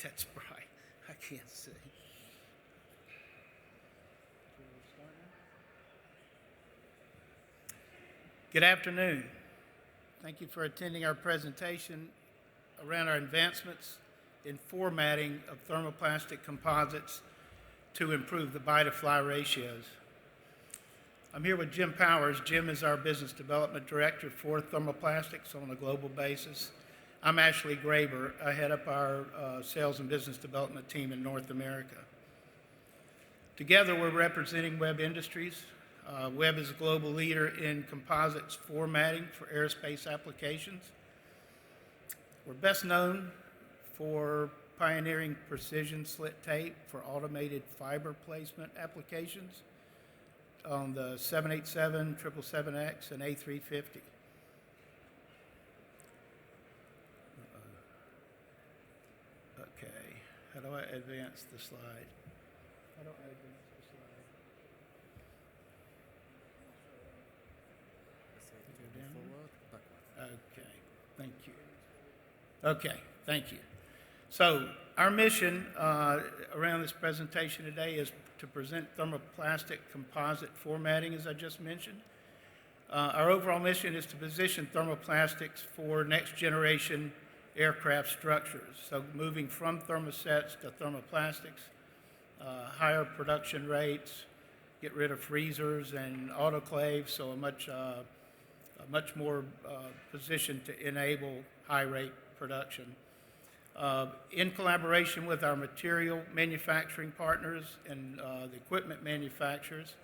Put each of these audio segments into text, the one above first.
That's bright. I can't see. Good afternoon. Thank you for attending our presentation around our advancements in formatting of thermoplastic composites to improve the bias-ply ratios. I'm here with Jim Powers. Jim is our Business Development Director for Thermoplastics on a global basis. I'm Ashley GRAEBER. I head up our Sales and Business Development team in North America. Together, we're representing Webb Industries. Webb is a global leader in composites formatting for aerospace applications. We're best known for pioneering precision slit tape for automated fiber placement applications on the 787, 777X, and A350. Okay, how do I advance the slide? How do I advance the slide? Okay, thank you. Okay, thank you. So our mission around this presentation today is to present thermoplastic composite formatting, as I just mentioned. Our overall mission is to position thermoplastics for next generation aircraft structures. So moving from thermosets to thermoplastics, higher production rates, get rid of freezers and autoclaves, so a much more position to enable high rate production. In collaboration with our material manufacturing partners and the equipment manufacturers,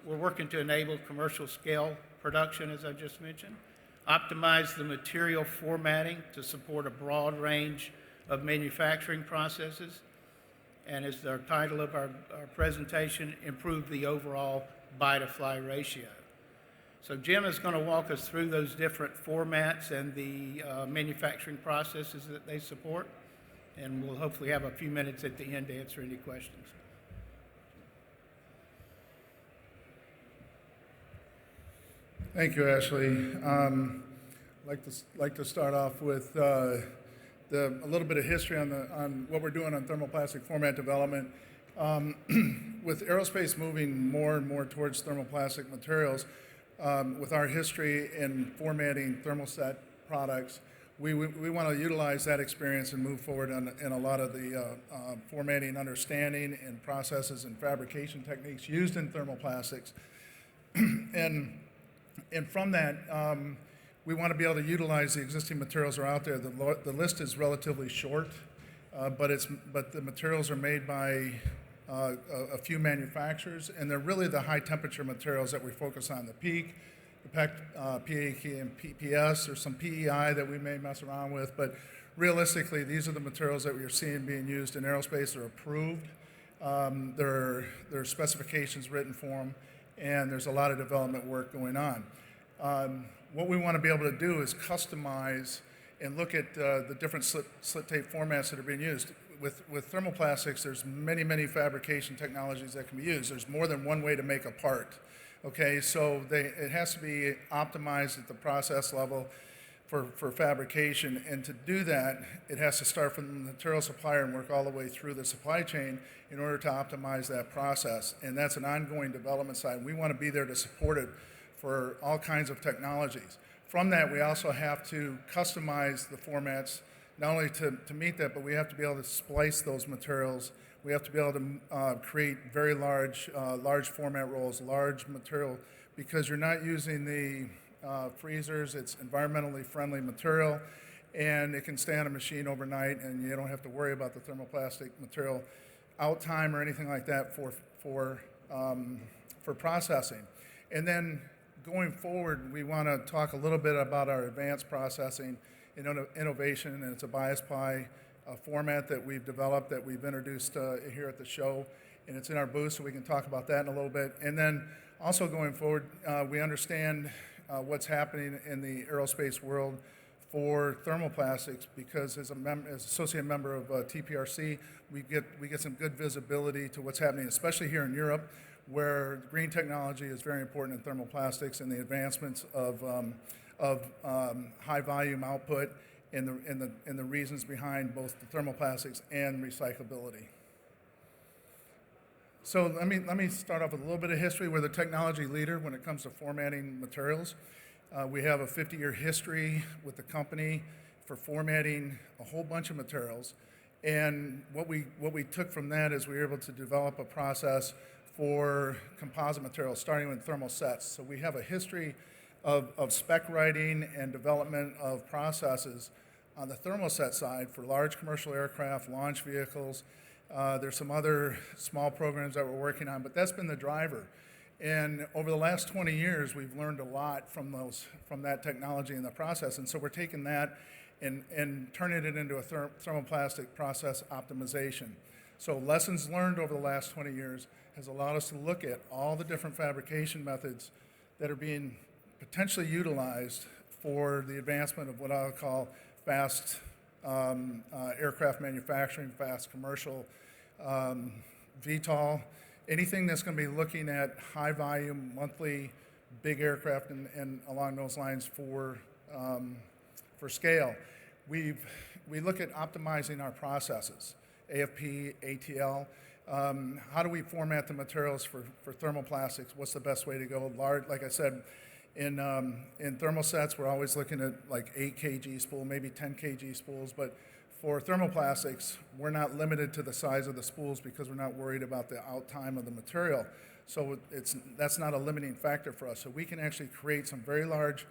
we're working to enable commercial scale production, as I just mentioned, optimize the material formatting to support a broad range of manufacturing processes, and as the title of our presentation, improve the overall bias-ply ratio. So Jim is going to walk us through those different formats and the manufacturing processes that they support, and we'll hopefully have a few minutes at the end to answer any questions. Thank you, Ashley. I'd like to start off with a little bit of history on what we're doing on thermoplastic format development. With aerospace moving more and more towards thermoplastic materials, with our history in formatting thermoset products, we want to utilize that experience and move forward in a lot of the formatting understanding and processes and fabrication techniques used in thermoplastics. And from that, we want to be able to utilize the existing materials that are out there. The list is relatively short, but the materials are made by a few manufacturers, and they're really the high temperature materials that we focus on, the PEEK, the PEK and PPS, or some PEI that we may mess around with, but realistically, these are the materials that we're seeing being used in aerospace. They're approved, there are specifications written for them, and there's a lot of development work going on. What we want to be able to do is customize and look at the different slit tape formats that are being used. With thermoplastics, there's many fabrication technologies that can be used. There's more than one way to make a part. Okay, so it has to be optimized at the process level for fabrication, and to do that, it has to start from the material supplier and work all the way through the supply chain in order to optimize that process. And that's an ongoing development side. We want to be there to support it for all kinds of technologies. From that, we also have to customize the formats, not only to meet that, but we have to be able to splice those materials. We have to be able to create very large format rolls, large material, because you're not using the freezers. It's environmentally friendly material, and it can stay on a machine overnight, and you don't have to worry about the thermoplastic material out time or anything like that for processing. And then going forward, we want to talk a little bit about our advanced processing and innovation, and it's a bias-ply format that we've developed, that we've introduced here at the show, and it's in our booth, so we can talk about that in a little bit. And then also going forward, we understand what's happening in the aerospace world for thermoplastics, because as associate member of TPRC, we get some good visibility to what's happening, especially here in Europe, where green technology is very important in thermoplastics and the advancements of high volume output and the reasons behind both the thermoplastics and recyclability. So let me start off with a little bit of history. We're the technology leader when it comes to formatting materials. We have a 50-year history with the company for formatting a whole bunch of materials. And what we took from that is we were able to develop a process for composite materials, starting with thermal sets. So we have a history of spec writing and development of processes on the thermoset side for large commercial aircraft, launch vehicles. There's some other small programs that we're working on, but that's been the driver. And over the last 20 years, we've learned a lot from that technology and the process. And so we're taking that and turning it into a thermoplastic process optimization. So lessons learned over the last 20 years has allowed us to look at all the different fabrication methods that are being potentially utilized for the advancement of what I'll call fast aircraft manufacturing, fast commercial, VTOL, anything that's going to be looking at high volume, monthly, big aircraft and along those lines for scale. We look at optimizing our processes, AFP, ATL. How do we format the materials for thermoplastics? What's the best way to go? Large, like I said, in thermosets, we're always looking at like 8 kg spool, maybe 10 kg spools, but for thermoplastics, we're not limited to the size of the spools because we're not worried about the out time of the material. So that's not a limiting factor for us. So we can actually create some very large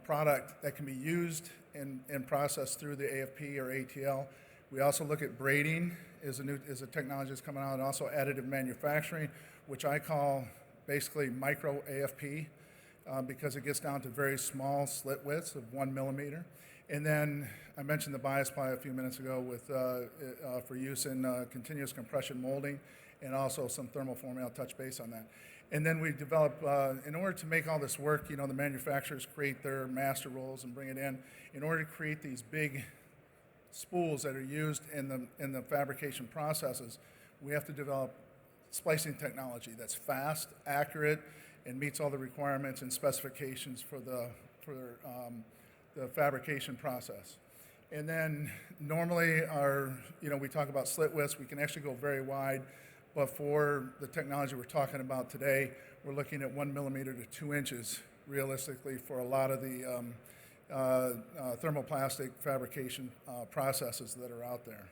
product that can be used and processed through the AFP or ATL. We also look at braiding is a technology that's coming out, and also additive manufacturing, which I call basically micro AFP because it gets down to very small slit widths of 1 millimeter. And then I mentioned the bias-ply a few minutes ago for use in continuous compression molding, and also some thermoforming. I'll touch base on that. And then we develop, in order to make all this work, the manufacturers create their master rolls and bring it in. In order to create these big spools that are used in the fabrication processes, we have to develop splicing technology that's fast, accurate, and meets all the requirements and specifications for the fabrication process. And then normally we talk about slit widths. We can actually go very wide, but for the technology we're talking about today, we're looking at 1 millimeter to 2 inches realistically for a lot of the thermoplastic fabrication processes that are out there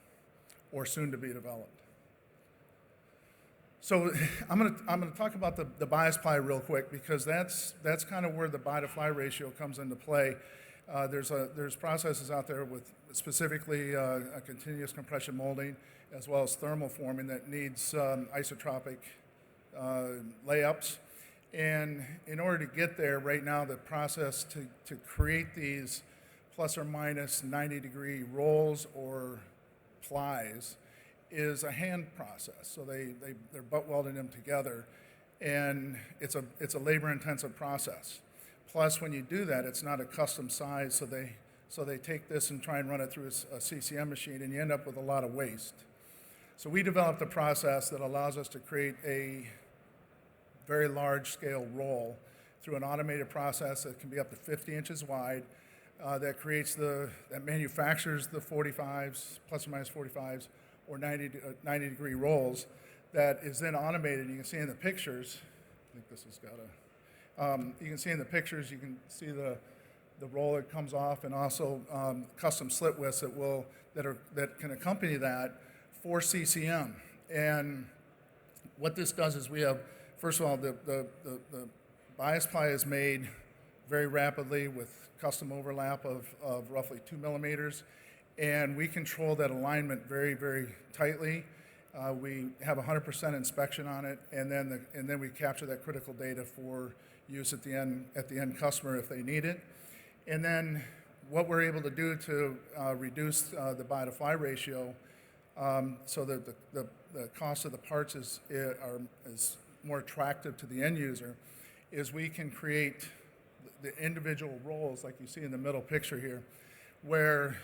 or soon to be developed. So I'm gonna talk about the bias-ply real quick because that's kind of where the buy-to-fly ratio comes into play. There's processes out there with specifically a continuous compression molding as well as thermoforming that needs isotropic layups. And in order to get there, right now the process to create these plus or minus 90-degree rolls or plies is a hand process. So they're butt welding them together, and it's a labor-intensive process. Plus, when you do that, it's not a custom size, so they take this and try and run it through a CCM machine, and you end up with a lot of waste. So we developed a process that allows us to create a very large-scale roll through an automated process that can be up to 50 inches wide, that manufactures the 45s, plus or minus 45s, or 90-degree rolls, that is then automated. You can see in the pictures, I think this has got a, you can see in the pictures, you can see the roll that comes off, and also custom slit widths that can accompany that for CCM. And what this does is we have, first of all, the bias-ply is made very rapidly with custom overlap of roughly 2 millimeters, and we control that alignment very, very tightly. We have 100% inspection on it, and then we capture that critical data for use at the end customer if they need it. And then what we're able to do to reduce the buy-to-fly ratio so that the cost of the parts is more attractive to the end user is we can create the individual rolls like you see in the middle picture here, where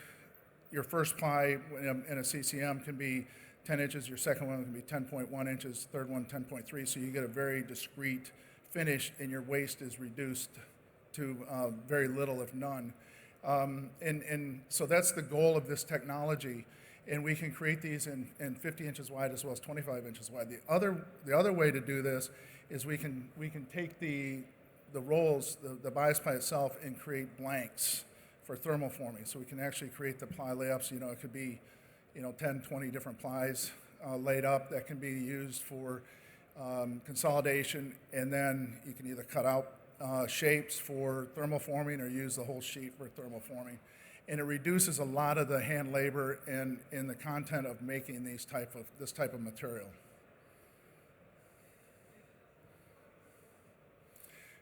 your first ply in a CCM can be 10 inches, your second one can be 10.1 inches, third one 10.3, so you get a very discrete finish and your waste is reduced to very little if none. And so that's the goal of this technology. And we can create these in 50 inches wide as well as 25 inches wide. The other way to do this is we can take the rolls, the bias-ply itself, and create blanks for thermoforming. So we can actually create the ply layups. It could be 10, 20 different plies laid up that can be used for consolidation, and then you can either cut out shapes for thermoforming or use the whole sheet for thermoforming. And it reduces a lot of the hand labor and the content of making this type of material.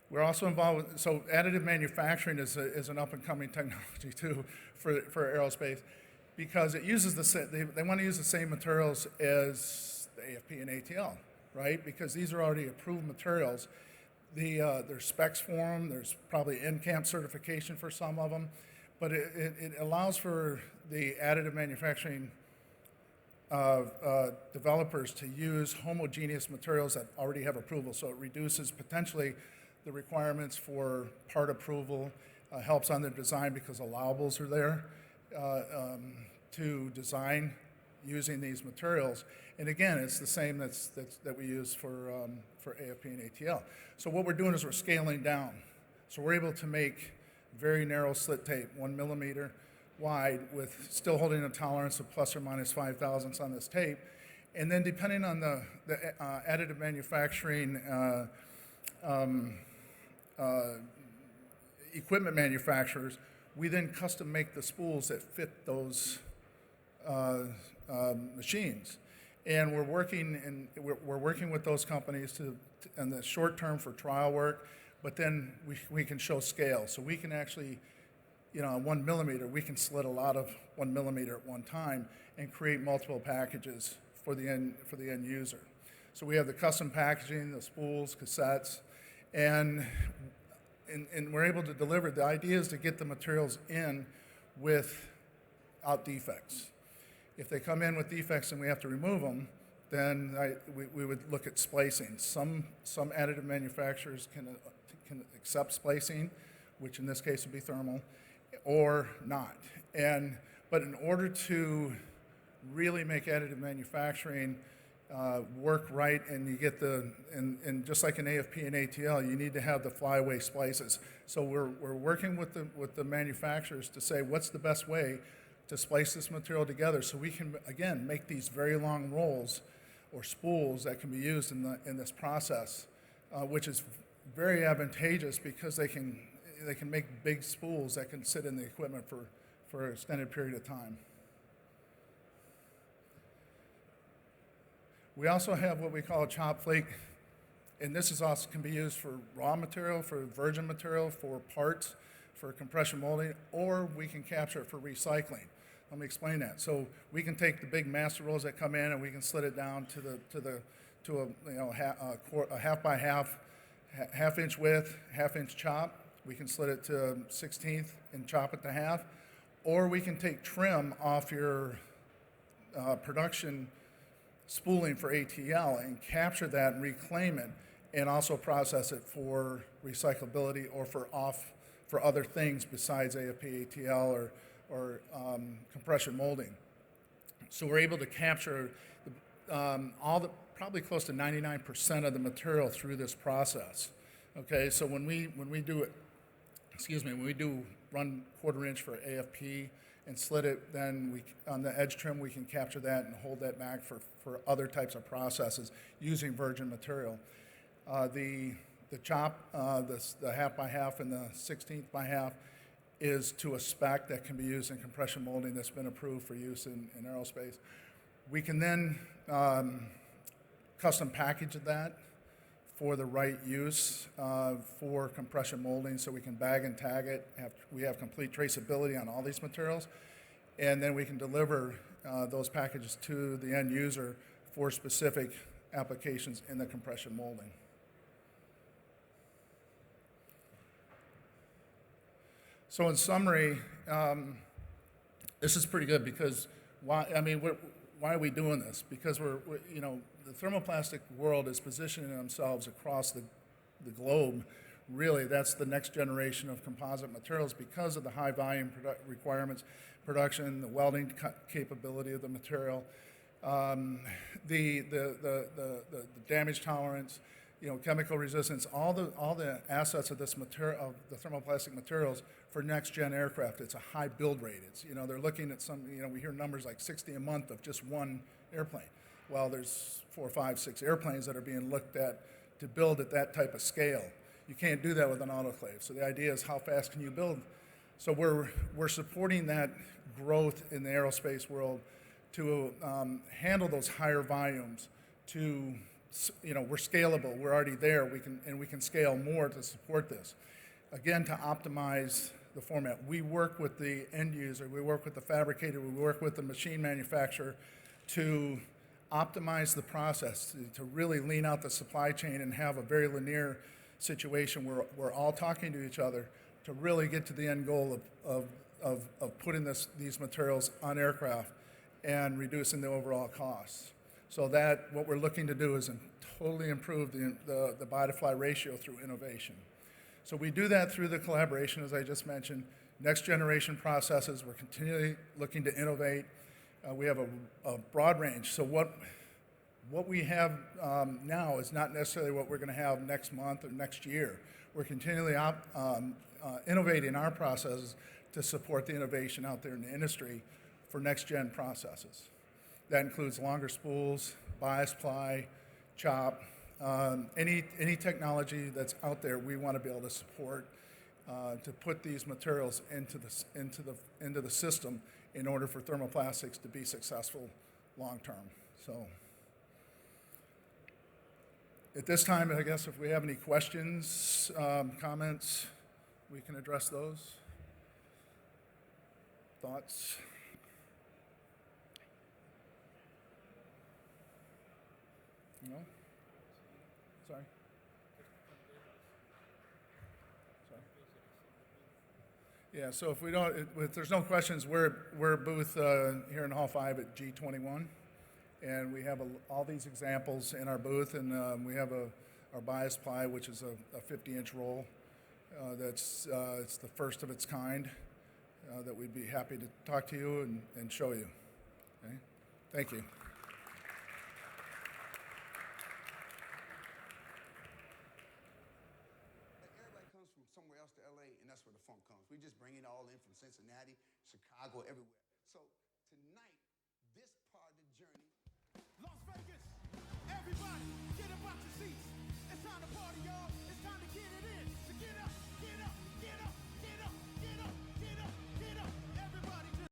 We're also involved with, so additive manufacturing is an up-and-coming technology too for aerospace, because it uses they want to use the same materials as the AFP and ATL, right? Because these are already approved materials. There's specs for them. There's probably NCAMP certification for some of them, but it allows for the additive manufacturing developers to use homogeneous materials that already have approval. So it reduces potentially the requirements for part approval, helps on their design because allowables are there to design using these materials. And again, it's the same that we use for AFP and ATL. So what we're doing is we're scaling down. So we're able to make very narrow slit tape, 1 millimeter wide, with still holding a tolerance of plus or minus 5 thousandths on this tape. And then depending on the additive manufacturing equipment manufacturers, we then custom make the spools that fit those machines. And we're working with those companies in the short term for trial work, but then we can show scale. So we can actually, 1 millimeter, we can slit a lot of 1 millimeter at one time and create multiple packages for the end user. So we have the custom packaging, the spools, cassettes, and we're able to deliver. The idea is to get the materials in without defects. If they come in with defects and we have to remove them, then we would look at splicing. Some additive manufacturers can accept splicing, which in this case would be thermal, or not. But in order to really make additive manufacturing work right, and you get and just like in AFP and ATL, you need to have the flyaway splices. So we're working with the manufacturers to say what's the best way to splice this material together, so we can again make these very long rolls or spools that can be used in this process, which is very advantageous because they can make big spools that can sit in the equipment for an extended period of time. We also have what we call a chop flake, and this is also can be used for raw material, for virgin material, for parts, for compression molding, or we can capture it for recycling. Let me explain that. So we can take the big master rolls that come in, and we can slit it down to a half by half inch width, half inch chop. We can slit it to 1/16 and chop it to half, or we can take trim off your production spooling for ATL and capture that and reclaim it, and also process it for recyclability or for other things besides AFP, ATL, or compression molding. So we're able to capture probably close to 99% of the material through this process. Okay, so when we do run 1/4 inch for AFP and slit it, then on the edge trim we can capture that and hold that back for other types of processes using virgin material. The chop, the half by half and the 1/16 by half is to a spec that can be used in compression molding that's been approved for use in aerospace. We can then custom package that for the right use for compression molding, so we can bag and tag it. We have complete traceability on all these materials, and then we can deliver those packages to the end user for specific applications in the compression molding. So in summary, this is pretty good because why are we doing this? Because the thermoplastic world is positioning themselves across the globe really that's the next generation of composite materials because of the high volume requirements, production, the welding capability of the material, the damage tolerance, chemical resistance, all the assets of this material, of the thermoplastic materials for next gen aircraft. It's a high build rate. It's, they're looking at some, we hear numbers like 60 a month of just one airplane. Well, there's 4, 5, 6 airplanes that are being looked at to build at that type of scale. You can't do that with an autoclave. So the idea is how fast can you build? So we're supporting that growth in the aerospace world to handle those higher volumes. To we're scalable. We're already there. We can scale more to support this. Again, to optimize the format, we work with the end user. We work with the fabricator. We work with the machine manufacturer to optimize the process, to really lean out the supply chain and have a very linear situation where we're all talking to each other to really get to the end goal of putting these materials on aircraft and reducing the overall costs. So that what we're looking to do is totally improve the buy-to-fly ratio through innovation. So we do that through the collaboration, as I just mentioned. Next generation processes, we're continually looking to innovate. We have a broad range. So what we have now is not necessarily what we're going to have next month or next year. We're continually innovating our processes to support the innovation out there in the industry for next-gen processes. That includes longer spools, bias-ply, chop, any technology that's out there. We want to be able to support to put these materials into the system in order for thermoplastics to be successful long-term. So at this time, I guess if we have any questions, comments, we can address those. Thoughts? No? Sorry? Sorry? Yeah, so if there's no questions, we're booth here in Hall 5 at G21. And we have all these examples in our booth, and we have our bias-ply, which is a 50-inch roll. It's the first of its kind that we'd be happy to talk to you and show you. Okay? Thank you. Everybody comes from somewhere else to LA, and that's where the funk comes. We just bring it all in from Cincinnati, Chicago, everywhere. So tonight, this part of the journey